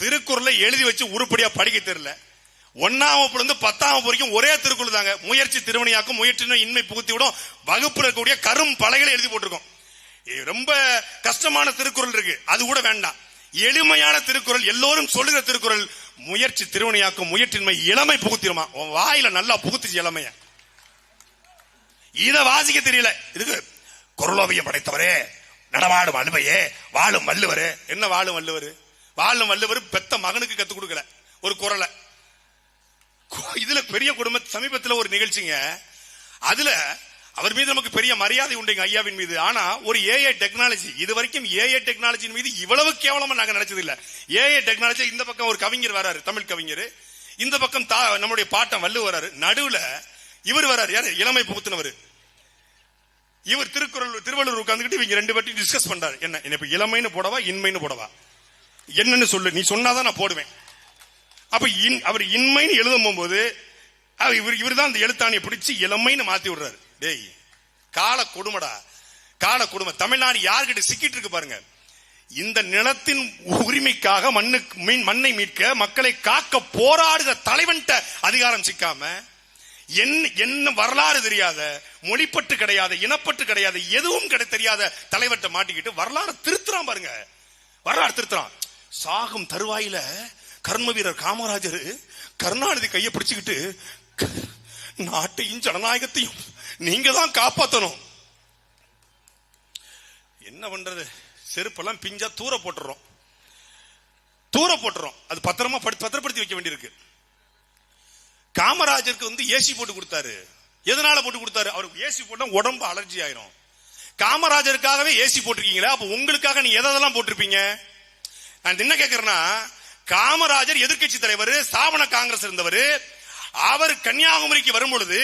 திருக்குறளை எழுதி வச்சு உருப்படியா படிக்க தெரியல. 1ஆம் வகுப்புல இருந்து 10ஆம் வகுப்பு வரைக்கும் ஒரே திருக்குறள் தாங்க. முயற்சி திருவினையாக்கும், முயற்சின இன்மை புகுத்தி விடும், வகுப்புல இருக்கக்கூடிய கரும் பலகைகளை எழுதி போட்டிருக்கோம். ரொம்ப கஷ்டமான திருக்குறள் இருக்கு, அது கூட வேண்டாம். எளிமையான திருக்குறள், எல்லோரும் சொல்லுகிற திருக்குறள், முயற்சி திருவினையாக்கும், முயற்சின்மை இளமை புகுத்திடுமா. வாயில நல்லா புகுத்துச்சு இளமைய. இத வாசிக்க தெரியல. இதுக்கு குறளோவியம் படைத்தவரே, நடமாடும் அலுவையே, வாழும் வள்ளுவரே. என்ன வாழும் வள்ளுவர்? வாழும் வள்ளுவர் பெத்த மகனுக்கு கத்து கொடுக்கல ஒரு குறளை. இதுல பெரிய குடும்ப சமீபத்தில் ஒரு நிகழ்ச்சிங்க, அதுல அவர் மீது நமக்கு பெரிய மரியாதை உண்டுங்க, ஐயாவின் மீது. ஆனா ஒரு ஏஐ டெக்னாலஜி, இது வரைக்கும் ஏஐ டெக்னாலஜியின் மீது இவ்வளவு கேவலமா நாங்க நினைச்சது இல்ல. ஏஐ டெக்னாலஜி, இந்த பக்கம் ஒரு கவிஞர் வராரு, தமிழ் கவிஞர், இந்த பக்கம் நம்முடைய பாட்டம் வள்ளுவர் வராரு, நடுவுல இவர் வராரு, யாரு? இளமை புகுத்தினவர். இவர் திருவள்ளுவர் உட்கார்ந்துகிட்டு இவங்க ரெண்டு பேர்ட்டையும் டிஸ்கஸ் பண்றாரு. என்ன இப்ப இளமைன்னு போடவா இன்மைன்னு போடவா, என்னன்னு சொல்லு, நீ சொன்னாதான் நான் போடுவேன். அப்ப அவர் இன்மைன்னு எழுதும் போது இவர் தான் அந்த எழுத்தாணியை பிடிச்சு இளமைன்னு மாத்தி விடுறாரு. டேய், கால கொடுமடா, கால கொடுமை. தமிழ்நாடு யார்கிட்ட சிக்கிட்டு இருக்கு பாருங்க. இந்த நிலத்தின் உரிமைக்காக மண்ணை மீட்க, மக்களை காக்க போராடுகிற தலைவன்ட்ட அதிகாரம் சிக்காம, என்ன வரலாறு தெரியாத, மொழிப்பட்டு கிடையாத, இனப்பட்டு கிடையாத, எதுவும் தெரியாத தலைவர்கிட்ட மாட்டிக்கிட்டு வரலாறு திருத்துறான் பாருங்க. வரலாறு திருத்துறான். சாகும் தருவாயில கர்ம வீரர் காமராஜர் கருணாநிதி கையை பிடிச்சுக்கிட்டு, நாட்டையும் ஜனநாயகத்தையும் நீங்க தான் காப்பாற்றணும். என்ன பண்றது, செருப்பெல்லாம் பிஞ்சா தூர போட்டுறோம். அது பத்திரமா பத்திரப்படுத்தி வைக்க வேண்டியிருக்கு. காமராஜருக்கு ஏசி போட்டு கொடுத்தாரு. எதனால போட்டு கொடுத்தாரு? அவருக்கு ஏசி போட்டா உடம்பு அலர்ஜி ஆயிரும். காமராஜருக்காகவே ஏசி போட்டிருக்கீங்களா, அப்ப உங்களுக்காக நீ எதெல்லாம் போட்டிருப்பீங்க? நான் என்ன கேட்கிறேன்னா, காமராஜர் எதிர்கட்சி தலைவர், ஸ்தாபன காங்கிரஸ் இருந்தவர். அவர் கன்னியாகுமரிக்கு வரும் பொழுது,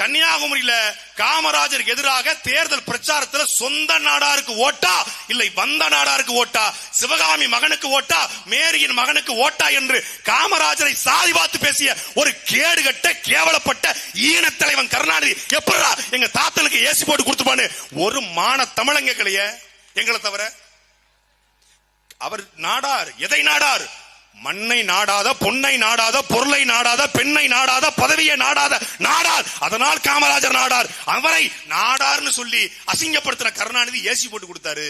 கன்னியாகுமரியில காமராஜருக்கு எதிராக தேர்தல் பிரச்சாரத்தில் சொந்த நாடாருக்கு ஓட்டா இல்லை வந்த நாடாருக்கு ஓட்டா, சிவகாமி மகனுக்கு ஓட்டா, மேரியின் மகனுக்கு ஓட்டா என்று காமராஜரை சாதி பார்த்து பேசிய ஒரு கேடுகட்ட கேவலப்பட்ட ஈன தலைவன் கருணாநிதி எப்படா எங்க தாத்தனுக்கு ஏசி போட்டு கொடுத்துப்பான்னு ஒரு மான தமிழங்க கலைய எங்களை தவிர. அவர் நாடார். எதை நாடார்? மண்ணை நாடாத, பொன்னை நாடாத, பொருளை நாடாத, பெண்ணை நாடாத, பதவியை நாடாத நாடார். அதனால் காமராஜர் நாடார். அவரை நாடார்னு சொல்லி அசிங்கப்படுத்தின கருணாநிதி ஏசி போட்டு கொடுத்தாரு.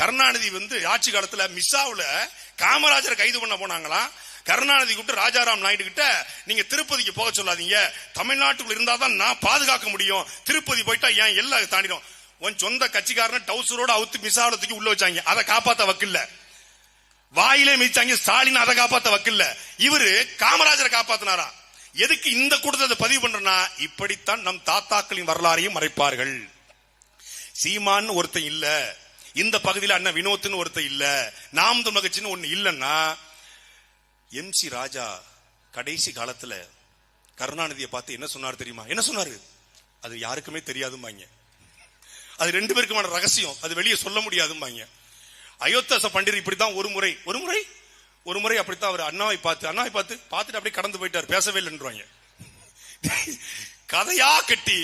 கருணாநிதி ஆட்சி காலத்துல மிஸ்ஸாவுல காமராஜரை கைது பண்ண போனாங்களாம். கருணாநிதி கூப்பிட்டு ராஜாராம் நாயுடு கிட்ட, நீங்க திருப்பதிக்கு போக சொல்லாதீங்க, தமிழ்நாட்டுக்குள்ள இருந்தாதான் நான் பாதுகாக்க முடியும், திருப்பதி போயிட்டா ஏன் எல்லாம் தாண்டிடும். உன் சொந்த கட்சிக்காரன் டவுசரோட அவுத்து மிஸ்ஸாவுல தூக்கி உள்ள வச்சாங்க, அதை காப்பாத்த வக்கில்ல. வாயிலே மிதிச்சாங்க ஸ்டாலின், அதை காப்பாத்த வக்கில்ல. இவரு காமராஜரை காப்பாத்தினாரா? எதுக்கு இந்த கூட்டத்தை பதிவு பண்றனா, இப்படித்தான் நம் தாத்தாக்களின் வரலாறையும் மறைப்பார்கள். சீமான்னு ஒருத்தன் இல்ல, இந்த பகுதியில் அண்ணன் வினோத்னு ஒருத்தன் இல்ல, நாம் தமிழர் கட்சின்னு ஒண்ணு இல்லன்னா, எம்.சி. ராஜா கடைசி காலத்துல கருணாநிதியை பார்த்து என்ன சொன்னார் தெரியுமா? என்ன சொன்னாரு? அது யாருக்குமே தெரியாதும்பாங்க. அது ரெண்டு பேருக்குமான ரகசியம், அது வெளியே சொல்ல முடியாதும்பாங்க. அயோத்தாச பண்டிதர் இப்படித்தான் ஒரு முறை அப்படித்தான் அவர் அண்ணாவை பார்த்துட்டு அப்படியே கடந்து போயிட்டார், பேசவே இல்லைன்றாங்க. கதையா கட்டி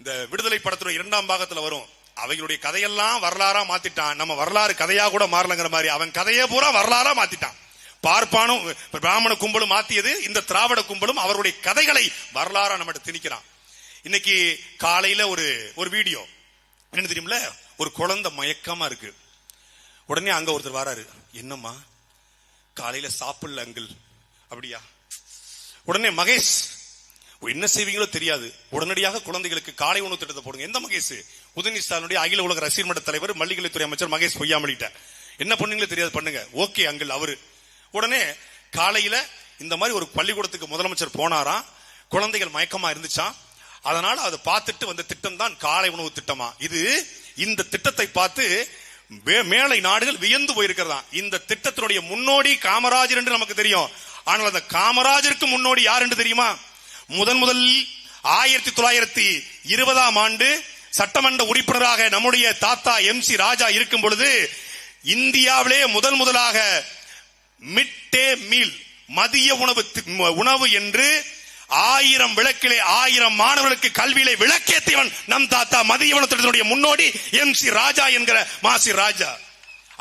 இந்த விடுதலை படத்துல 2ஆம் பாகத்துல வரும், அவைகளுடைய கதையெல்லாம் வரலாறா மாத்திட்டான். நம்ம வரலாறு கதையா கூட மாறலங்கிற மாதிரி அவன் கதையே பூரா வரலாறா மாத்திட்டான். பார்ப்பானும் பிராமண கும்பலும் மாத்தியது, இந்த திராவிட கும்பலும் அவருடைய கதைகளை வரலாறா நம்ம திணிக்கிறான். இன்னைக்கு காலையில ஒரு வீடியோ என்ன தெரியுமில்ல, ஒரு குழந்தை மயக்கமா இருக்கு. உடனே அங்க ஒருத்தர் வராரு, என்னம்மா காலையில சாப்பிடல அங்கிள், அப்படியா? உடனே மகேஷ், என்ன செய்வீங்களோ தெரியாது, உடனடியாக குழந்தைகளுக்கு காலை உணவு திட்டத்தை போடுங்க. எந்த மகேஷ்? உதயநிதி ஸ்டாலினுடைய அகில உலக ரசிகர் மன்ற தலைவர், மல்லிகலைத்துறை அமைச்சர் மகேஷ் பொய்யாமலிட்ட. என்ன பண்ணுங்களோ தெரியாது, பண்ணுங்க. Okay uncle. அவரு உடனே காலையில இந்த மாதிரி ஒரு பள்ளிக்கூடத்துக்கு முதலமைச்சர் போனாராம். குழந்தைகள் மயக்கமா இருந்துச்சான். அதனால அதை பார்த்துட்டு வந்த திட்டம் தான் காலை உணவு திட்டமா. இந்த திட்டத்தை பார்த்து மேலை நாடுகள் வியந்து போயிருக்கிறதா. இந்த திட்டத்தினுடைய முன்னோடி காமராஜர் என்று நமக்கு தெரியும். ஆனால் அந்த காமராஜருக்கு முன்னோடி யார் என்று தெரியுமா? முதலில் 1920ஆம் ஆண்டு சட்டமன்ற உறுப்பினராக நம்முடைய தாத்தா எம்.சி. ராஜா இருக்கும் பொழுது இந்தியாவிலே முதலாக மிட் டே மீல், மதிய உணவு என்று 1000 விளக்கிலே 1000 மாணவர்களுக்கு கல்வியிலே விளக்கேற்றியவன் நம் தாத்தா. மதிய உணவு திட்டத்தினுடைய முன்னோடி எம்.சி. ராஜா என்கிற மாசி ராஜா.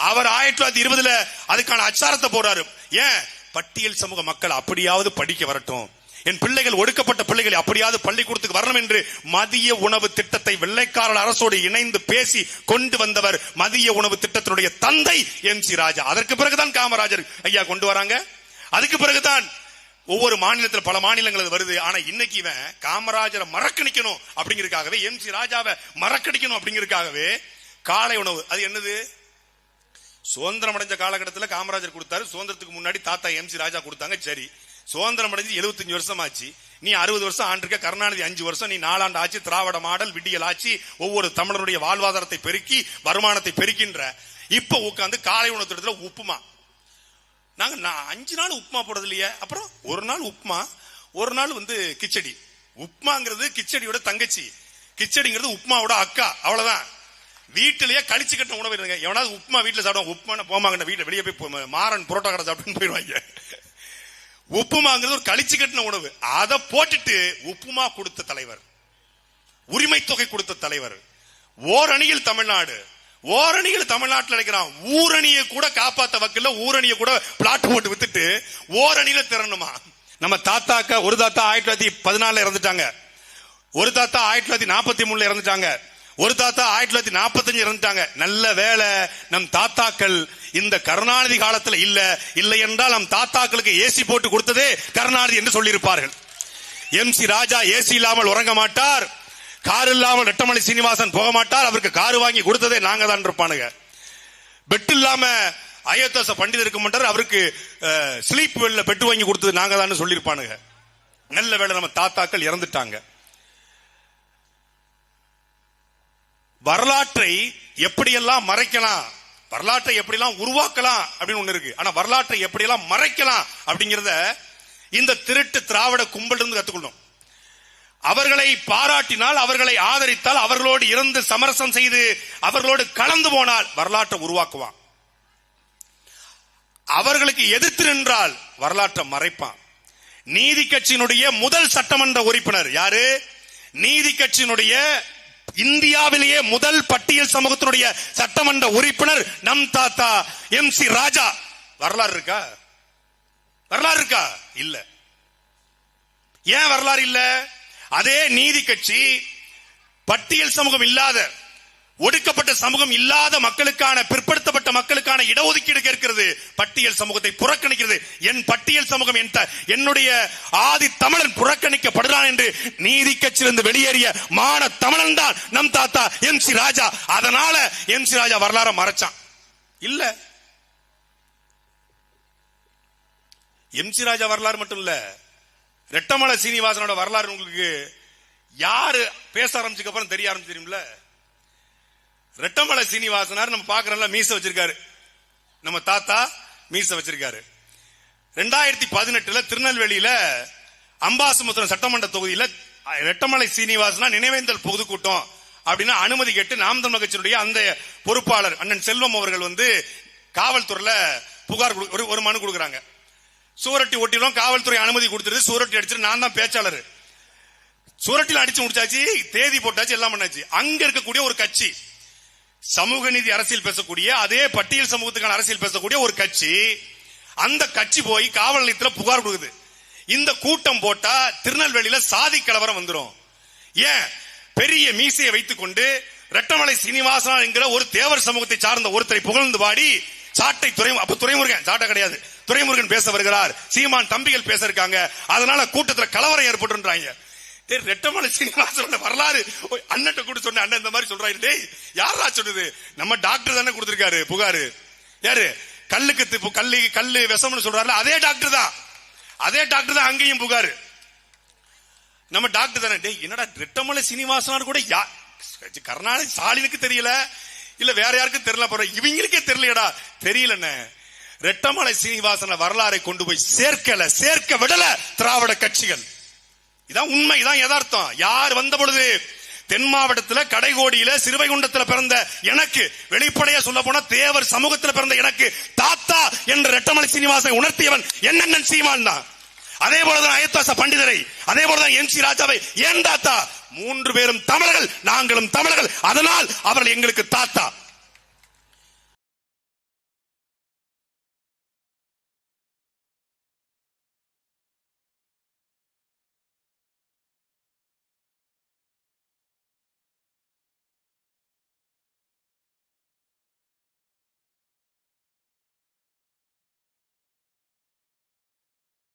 அவர் 1920 அதுக்கான அச்சாரத்தை போறாரு. ஏன்? பட்டியல் சமூக மக்கள் அப்படியாவது படிக்க வரட்டும், என் பிள்ளைகள் ஒடுக்கப்பட்ட பிள்ளைகள் அப்படியாவது பள்ளிக்கூடத்துக்கு வரணும் என்று மதிய உணவு திட்டத்தை வெள்ளைக்காரர் அரசோடு இணைந்து பேசி கொண்டு வந்தவர் மதிய உணவு திட்டத்தினுடைய தந்தை MC ராஜா. அதற்கு பிறகுதான் காமராஜர் ஐயா கொண்டு வராங்க. அதுக்கு பிறகுதான் ஒவ்வொரு மாநிலத்தில் பல மாநிலங்கள் வருது. ஆனா இன்னைக்கு இவன் காமராஜரை மறக்கணிக்கணும் அப்படிங்கிறதுக்காகவே, MC ராஜாவை மறக்கடிக்கணும் அப்படிங்கிறதுக்காகவே காலை உணவு, அது என்னது, சுதந்திரம் அடைஞ்ச காலகட்டத்தில் காமராஜர் கொடுத்தாரு, சுதந்திரத்துக்கு முன்னாடி தாத்தா MC ராஜா கொடுத்தாங்க. சரி, சுதந்திரம் அடைஞ்சு 75 வருஷம் ஆச்சு, நீ 60 வருஷம் ஆண்டிருக்க, கருணாநிதி 5 வருஷம், நீ 4 ஆண்டு ஆச்சு, திராவிட மாடல் விடியல் ஆட்சி, ஒவ்வொரு தமிழருடைய வாழ்வாதாரத்தை பெருக்கி வருமானத்தை பெருக்கின்ற. இப்ப உட்காந்து காலை உணவு திட்டத்தில் உப்புமா, நாங்க 5 நாள் உப்புமா போடுறது இல்லையா, அப்புறம் ஒரு நாள் உப்புமா, ஒரு நாள் கிச்சடி. உப்புமாங்கிறது கிச்சடியோட தங்கச்சி, கிச்சடிங்கிறது உப்புமாவோட அக்கா, அவ்வளவுதான். வீட்டிலேயே கழிச்சு கட்ட உணவு இருங்க. எவனாவது உப்புமா வீட்டுல சாப்பிடுவாங்க, உப்புமா போமாங்க வீட்டுல வெளியே போய் மாறன் புரோட்டா கடை சாப்பிட்டு போயிடுவாங்க. உப்புமாங்கிறது ஒரு கழிச்சு கட்டின உணவு. அதை போட்டுட்டு உப்புமா கொடுத்த தலைவர், உரிமை தொகை கொடுத்த தலைவர், ஓரணியில் தமிழ்நாடு, ஓரணியில் தமிழ்நாட்டில் நினைக்கிறான். ஊரணியை கூட காப்பாத்த வக்கல்ல, ஊரணியை கூட பிளாட் போட்டு வித்துட்டு ஓரணியில திறனுமா. நம்ம தாத்தாக்க ஒரு தாத்தா 1914 இறந்துட்டாங்க, ஒரு தாத்தா 1943 இறந்துட்டாங்க, ஒரு தாத்தா 1945 இறந்துட்டாங்க. நல்ல வேலை நம் தாத்தாக்கள் இந்த கருணாநிதி காலத்தில் இல்லை என்றால் நம் தாத்தாக்களுக்கு ஏசி போட்டு கொடுத்ததே கருணாநிதி என்று சொல்லியிருப்பார்கள். MC ராஜா ஏசி இல்லாமல் உறங்க மாட்டார், கார் இல்லாமல் ரெட்டமலை சீனிவாசன் போக மாட்டார், அவருக்கு கார் வாங்கி கொடுத்ததே நாங்க தான் இருப்பானுங்க. பெட் இல்லாம அயோத்தாச பண்டிதர் இருக்க மாட்டார், அவருக்கு ஸ்லீப் வெல்ல பெட் வாங்கி கொடுத்தது நாங்க தான் சொல்லியிருப்பானுங்க. நல்ல வேளை நம்ம தாத்தாக்கள் இறந்துட்டாங்க. வரலாற்றை எப்படியெல்லாம் மறைக்கலாம், வரலாற்றை எப்படியெல்லாம் உருவாக்கலாம் அப்படின்னு ஒண்ணு இருக்கு. ஆனா வரலாற்றை எப்படியெல்லாம் மறைக்கலாம் அப்படிங்கறத இந்த திருட்டு திராவிட கும்பல் இருந்து கத்துக்கணும். அவர்களை பாராட்டினால், அவர்களை ஆதரித்தால், அவர்களோடு இருந்து சமரசம் செய்து அவர்களோடு கலந்து போனால் வரலாற்றை உருவாக்குவான். அவர்களுக்கு எதிர்த்து நின்றால் வரலாற்றை மறைப்பான். நீதி கட்சியினுடைய முதல் சட்டமன்ற உறுப்பினர் யாரு? நீதி கட்சியினுடைய இந்தியாவிலேயே முதல் பட்டியல் சமூகத்தினுடைய சட்டமன்ற உறுப்பினர் நம் தாத்தா MC ராஜா. வரலாறு இருக்கா? வரலாறு இருக்கா? இல்ல. ஏன் வரலாறு இல்ல? அதே நீதி கட்சி பட்டியல் சமூகம் இல்லாத, ஒடுக்கப்பட்ட சமூகம் இல்லாத மக்களுக்கான, பிற்படுத்தப்பட்ட மக்களுக்கான இடஒதுக்கீடு கேட்கிறது, பட்டியல் சமூகத்தை புறக்கணிக்கிறது. என் பட்டியல் சமூகம், என்னுடைய ஆதி தமிழன் புறக்கணிக்கப்படுறான் என்று நீதி கட்சியிலிருந்து வெளியேறிய மான தமிழன் தான் நம் தாத்தா MC ராஜா. அதனால MC ராஜா வரலாறு மறைச்சான். இல்ல, MC ராஜா வரலாறு மட்டும் இல்ல, ரெட்டமலை சீனிவாசனோட வரலாறு உங்களுக்கு யாரு பேச ஆரம்பிச்சுக்கு அப்புறம் தெரிய ஆரம்பிச்சு தெரியும்ல. ரெட்டமலை சீனிவாசனார் நம்ம பாக்குறோம்ல, மீச வச்சிருக்காரு, நம்ம தாத்தா மீச வச்சிருக்காரு. 2018 திருநெல்வேலியில அம்பாசமுத்திரம் சட்டமன்ற தொகுதியில ரெட்டமலை சீனிவாசனா நினைவேந்தல் பொதுக்கூட்டம் அப்படின்னு அனுமதி கேட்டு நாம் தமிழர் கட்சியினுடைய அந்த பொறுப்பாளர் அண்ணன் செல்வம் அவர்கள் காவல்துறையில புகார் ஒரு மனு கொடுக்குறாங்க. சூரட்டி ஒட்டிடும், காவல்துறை அனுமதி கொடுத்துருது, சூரட்டி அடிச்சிட்டு நான் தான் பேச்சாளர், சூரட்டில அடிச்சு முடிச்சாச்சு, தேதி போட்டாச்சு, எல்லாம் பண்ணாச்சு. அங்க இருக்கக்கூடிய ஒரு கட்சி, சமூக நீதி அரசியல் பேசக்கூடிய, அதே பட்டியல் சமூகத்துக்கான அரசியல் பேசக்கூடிய ஒரு கட்சி, அந்த கட்சி போய் காவல் நிலையத்தில் புகார் கொடுக்குது. இந்த கூட்டம் போட்டா திருநெல்வேலியில சாதி கலவரம் வந்துடும். ஏன்? பெரிய மீசையை வைத்துக் கொண்டு ரெட்டமலை சீனிவாசனா என்கிற ஒரு தேவர் சமூகத்தை சார்ந்த ஒருத்தரை புகழ்ந்து பாடி சாட்டை துரைமுருகன், சாட்டை கிடையாது, துரைமுருகன் பேச வருகிறார், சீமான் தம்பிகள் பேச இருக்காங்க, அதனால கூட்டத்தில் கலவரம் ஏற்பட்டுன்றாங்க. ரெட்டமலை சீனிவாசனோட வரலாறு அண்ணன் கூட சொன்ன, அண்ணன் இந்த மாதிரி சொல்றாரு. டேய், யாரா சொன்னது? நம்ம டாக்டர் தானே கொடுத்திருக்காரு புகாரு. யாரு? கல்லு விஷம்னு சொல்றாருல, அதே டாக்டர் தான், அதே டாக்டர் தான் அங்கேயும் புகாரு. நம்ம டாக்டர் தானே. டேய், என்னடா ரெட்டமலை சீனிவாசனார் கூட கருணாநிதி ஸ்டாலினுக்கு தெரியல, இல்ல வேற யாருக்கும் தெரியல, போற இவங்களுக்கே தெரியலடா. தெரியலன்னு ரெட்டமலை சீனிவாசன வரலாறை கொண்டு போய் சேர்க்க விடல திராவிட கட்சிகள். இதான் உண்மை, இதான் யதார்த்தம். யார் வந்த பொழுது தென் மாவட்டத்தில் கடைகோடியில சிறுவைகுண்டத்தில் பிறந்த எனக்கு, வெளிப்படையா சொல்ல போனா தேவர் சமூகத்தில் பிறந்த எனக்கு தாத்தா என்ற ரெட்டமலை சீனிவாசனை உணர்த்தியவன் என்னென்ன சீமான் தான். அதே போலதான் அயோத்தாச பண்டிதரை, அதே போலதான் MC ராஜாவை ஏன் தாத்தா? 3 பேரும் தமிழர்கள், நாங்களும் தமிழர்கள், அதனால் அவர்கள் எங்களுக்கு தாத்தா.